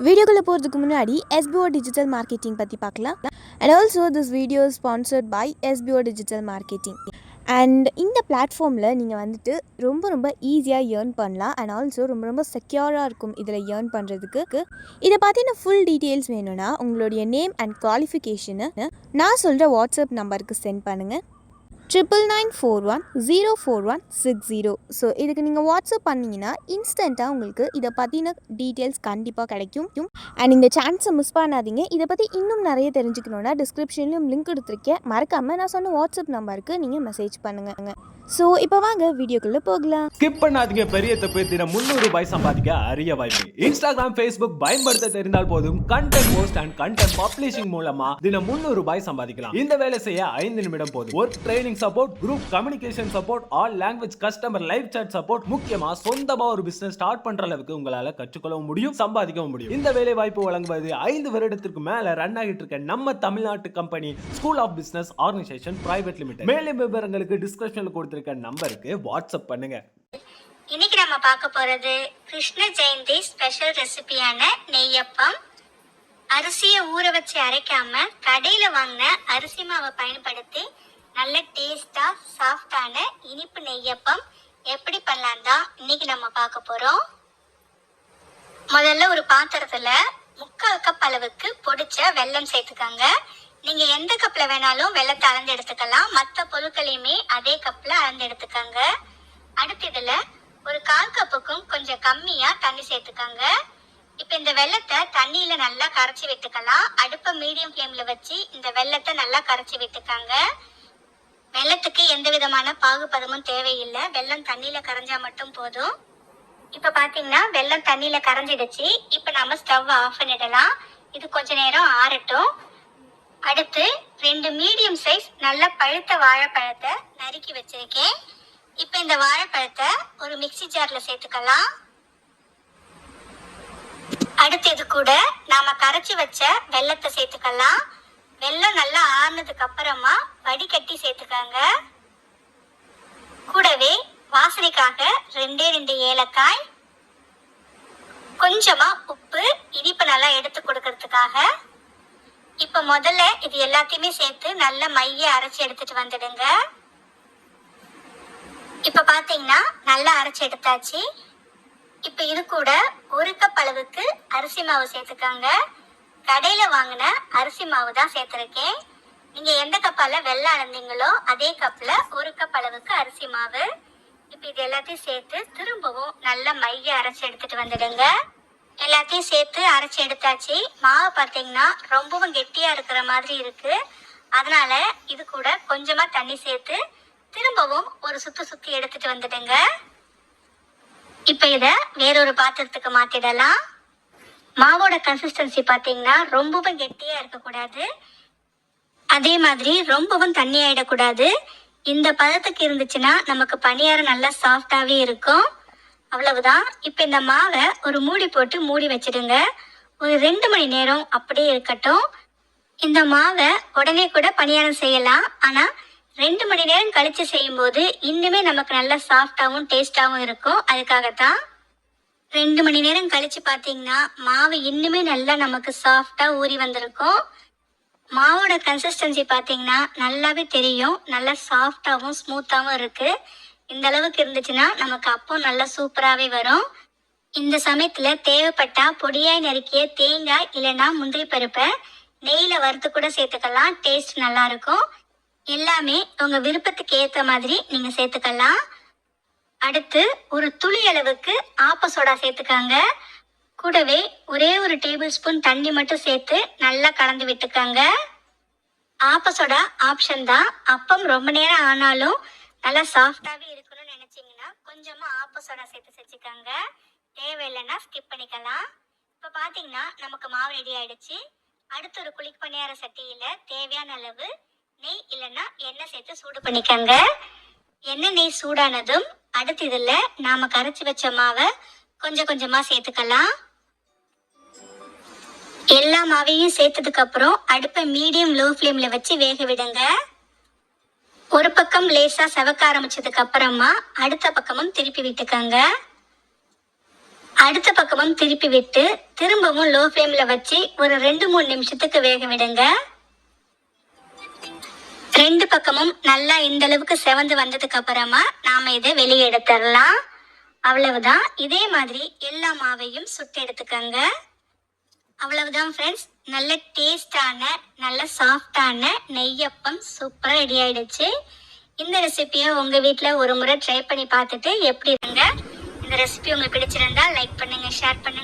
வீடியோக்குள்ளே போகிறதுக்கு முன்னாடி SBO டிஜிட்டல் மார்க்கெட்டிங் பற்றி பார்க்கலாம். And also this video sponsored by SBO digital marketing. And இந்த பிளாட்ஃபார்மில் நீங்கள் வந்துட்டு ரொம்ப ஈஸியாக ஏர்ன் பண்ணலாம். அண்ட் ஆல்சோ ரொம்ப செக்யூராக இருக்கும் இதில் ஏர்ன் பண்ணுறதுக்கு. இதை பார்த்தீங்கன்னா ஃபுல் டீட்டெயில்ஸ் வேணும்னா உங்களுடைய நேம் அண்ட் குவாலிஃபிகேஷனை நான் சொல்கிற வாட்ஸ்அப் நம்பருக்கு சென்ட் பண்ணுங்கள். 9941041660. ஸோ இதுக்கு நீங்கள் வாட்ஸ்அப் பண்ணிங்கன்னா இன்ஸ்டண்ட்டாக உங்களுக்கு இதை பற்றின டீட்டெயில்ஸ் கண்டிப்பாக கிடைக்கும். அண்ட் இந்த சான்ஸை மிஸ் பண்ணாதீங்க. இதை பற்றி இன்னும் நிறைய தெரிஞ்சுக்கணுன்னா டிஸ்கிரிப்ஷன்லையும் லிங்க் கொடுத்துருக்கேன். மறக்காமல் நான் சொன்ன வாட்ஸ்அப் நம்பருக்கு நீங்கள் மெசேஜ் பண்ணுங்கள். ஸோ இப்போ வாங்க வீடியோக்குள்ளே போகலாம். ஸ்கிப் பண்ணாதீங்க. பெரிய தப்பு. தினம் 300 ரூபாய் சம்பாதிக்க அரிய வாய்ப்பு. இன்ஸ்டாகிராம், ஃபேஸ்புக் பயன்படுத்த தெரிந்தால் போதும் content post and content publishing மூலமா தினம் 300 ரூபாய் சம்பாதிக்கலாம். இந்த வேலை செய்ய 5 நிமிடம் போதும். Work training support, group communication support, all language customer live chat support, முக்கியமா சொந்தமா ஒரு பிசினஸ் ஸ்டார்ட் பண்ற அளவுக்கு உங்களால கற்றுக்கொள்ளவும் முடியும், சம்பாதிக்கவும் முடியும். இந்த வேலை வாய்ப்பு வழங்குவது 5 வருடத்திற்கு மேல ரன் ஆகிட்டு இருக்க நம்ம தமிழ்நாட்டு company school of business organisation private limited. மேலும் விவரங்களுக்கு டிஸ்கிரிப்ஷன்ல கொடுத்திருக்க நம்பருக்கு வாட்ஸ்அப் பண்ணுங்க. இன்னைக்கு நம்ம பார்க்க போறது கிருஷ்ண ஜெயந்தி ஸ்பெஷல் ரெசிபியான நெய்யப்பம். அரிசியை ஊற வச்சு அரைக்காம கடையில வாங்கின அரிசி மாவை பயன்படுத்தி நல்ல டேஸ்டா சாஃப்டான இனிப்பு நெய்யப்பம் எப்படி பண்ணலாம் தான் இன்னைக்கு நம்ம பார்க்க போறோம். முதல்ல ஒரு பாத்திரத்துல 3/4 கப் அளவுக்கு பொடிச்ச வெல்லம் சேர்த்துக்கோங்க. நீங்க எந்த கப்ல வேணாலும் வெல்லத்தை அளந்து எடுத்துக்கலாம். மற்ற பொருட்களையுமே அதே கப்ல அளந்து எடுத்துக்கோங்க. அடுத்து இதுல ஒரு 1/4 கப்புக்கும் கொஞ்சம் கம்மியா தண்ணி சேர்த்துக்கோங்க. இப்ப இந்த வெல்லத்தை தண்ணியில நல்லா கரைச்சி விட்டுக்கலாம். அடுப்பை மீடியம் ஃப்ளேம்ல வச்சு இந்த வெல்லத்தை நல்லா கரைச்சி விட்டுக்கோங்க. வெல்லத்துக்கு எந்த விதமான பாகுபதமும் தேவையில்லை. வெல்லம் தண்ணியில கரைஞ்சா மட்டும் போதும். இப்ப பாத்தீங்கன்னா வெல்லம் தண்ணியில கரைஞ்சிடுச்சு. இப்ப நம்ம ஸ்டவ் ஆஃப் பண்ணிடலாம். இது கொஞ்ச நேரம் ஆறட்டும். அடுத்து 2 மீடியம் சைஸ் நல்ல பழுத்த வாழைப்பழத்தை நறுக்கி வச்சிருக்கேன். இப்ப இந்த வாழைப்பழத்தை ஒரு மிக்ஸி ஜார்ல சேர்த்துக்கலாம். அடுத்து இது கூட நாம கரைச்சி வச்ச வெல்லத்தை சேர்த்துக்கலாம். வெல்லம் நல்லா ஆறுனதுக்கு அப்புறமா வடிகட்டி சேர்த்துக்காங்க. கூடவே வாசனைக்காக 2 ஏலக்காய், கொஞ்சமா உப்பு, இனிப்பு நல்லா எடுத்து கொடுக்கறதுக்காக. இப்ப முதல்ல இது எல்லாத்தையுமே சேர்த்து நல்ல மைய அரைச்சி எடுத்துட்டு வந்துடுங்க. இப்ப பாத்தீங்கன்னா நல்லா அரைச்சி எடுத்தாச்சு. இப்ப இது கூட 1 கப் அளவுக்கு அரிசி மாவு சேர்த்துக்காங்க. கடையில வாங்கின அரிசி மாவு தான் சேர்த்திருக்கேன். நீங்க எந்த கப்பால வெல்லம் அளந்தீங்களோ அதே கப்ல 1 கப் அளவுக்கு அரிசி மாவு. இப்ப இது எல்லாத்தையும் சேர்த்து திரும்பவும் நல்ல மைய அரைச்சி எடுத்துட்டு வந்துடுங்க. எல்லாத்தையும் சேர்த்து அரைச்சி எடுத்தாச்சு. மாவு பார்த்தீங்கன்னா ரொம்பவும் கெட்டியா இருக்கிற மாதிரி இருக்கு. அதனால இது கூட கொஞ்சமா தண்ணி சேர்த்து திரும்பவும் ஒரு சுத்தி எடுத்துட்டு வந்துடுங்க. இப்ப இத வேறொரு பாத்திரத்துக்கு மாத்திடலாம். மாவோட கன்சிஸ்டன்சி பார்த்தீங்கன்னா ரொம்பவும் கெட்டியா இருக்கக்கூடாது, அதே மாதிரி ரொம்பவும் தண்ணி ஆயிடக்கூடாது. இந்த பதத்துக்கு இருந்துச்சுன்னா நமக்கு பணியாரம் நல்லா சாஃப்டாவே இருக்கும். அவ்வளவுதான். இப்ப இந்த மாவை ஒரு மூடி போட்டு மூடி வச்சிடுங்க. ஒரு 2 மணி நேரம் அப்படியே இருக்கட்டும். இந்த மாவை உடனே கூட பணியாரம் செய்யலாம். ஆனா 2 மணி நேரம் கழிச்சு செய்யும் போது இன்னுமே நமக்கு நல்லா சாஃப்டாவும் டேஸ்டாவும் இருக்கும். அதுக்காகத்தான் 2 மணி நேரம் கழிச்சு பாத்தீங்கன்னா மாவு இன்னுமே நல்லா நமக்கு சாஃப்டா ஊறி வந்திருக்கும். மாவோட கன்சிஸ்டன்சி பாத்தீங்கன்னா நல்லாவே தெரியும். நல்லா சாஃப்டாவும் ஸ்மூத்தாவும் இருக்கு. இந்த அளவுக்கு இருந்துச்சுன்னா நமக்கு அப்போ நல்லா சூப்பராகவே வரும். இந்த சமயத்துல தேவைப்பட்டா பொடியாய் நறுக்கிய தேங்காய் இல்லைன்னா முந்திரி பருப்பை நெய்யில வறுத்து கூட சேர்த்துக்கலாம். டேஸ்ட் நல்லா இருக்கும். எல்லாமே உங்க விருப்பத்துக்கு ஏற்ற மாதிரி நீங்க சேர்த்துக்கலாம். அடுத்து ஒரு துளி அளவுக்கு ஆப்ப சோடா சேர்த்துக்காங்க. கூடவே ஒரே ஒரு டேபிள் ஸ்பூன் தண்ணி மட்டும் சேர்த்து நல்லா கலந்து விட்டுக்காங்க. ஆப்ப சோடா ஆப்ஷன் தான். அப்பம் ரொம்ப நேரம் ஆனாலும் நல்லா சாஃப்டாவே இருக்கணும்னு நினைச்சீங்கன்னா கொஞ்சமா ஆப்ப சோடா சேர்த்து செஞ்சுக்காங்க. தேவையில்லைன்னா ஸ்கிப் பண்ணிக்கலாம். இப்ப பாத்தீங்கன்னா நமக்கு மாவு ரெடி ஆயிடுச்சு. அடுத்து ஒரு குளிக் பணியார சட்டியில தேவையான அளவு நெய் இல்லைன்னா எண்ணெய் சேர்த்து சூடு பண்ணிக்கங்க. எண்ணெய் நெய் சூடானதும் அடுத்து இதுல நாம கரைச்சி வச்ச மாவை கொஞ்சமா சேர்த்துக்கலாம். எல்லா மாவையும் சேர்த்ததுக்கு அப்புறம் அடுப்பை மீடியம் லோ ஃப்ளேம்ல வச்சு வேக விடுங்க. ஒரு பக்கம் லேசா செவக்க ஆரம்பிச்சதுக்கு அப்புறமா அடுத்த பக்கமும் திருப்பி விட்டுக்கங்க. அடுத்த பக்கமும் திருப்பி விட்டு திரும்பவும் லோ ஃப்ளேம்ல வச்சு ஒரு 2-3 நிமிஷத்துக்கு வேக விடுங்க. 2 பக்கமும் நல்லா இந்த அளவுக்கு செவந்து வந்ததுக்கு அப்புறமா நாம இதை வெளியே எடுத்துடலாம். அவ்வளவுதான். இதே மாதிரி எல்லா மாவையும் சுட்டு எடுத்துக்கங்க. அவ்வளவுதான் ஃப்ரெண்ட்ஸ், நல்ல டேஸ்டான நல்ல சாஃப்டான நெய்யப்பம் சூப்பராக ரெடி ஆயிடுச்சு. இந்த ரெசிபியை உங்க வீட்டில் ஒரு முறை ட்ரை பண்ணி பார்த்துட்டு எப்படி இருங்க. இந்த ரெசிபி உங்களுக்கு பிடிச்சிருந்தா லைக் பண்ணுங்க, ஷேர் பண்ணுங்க.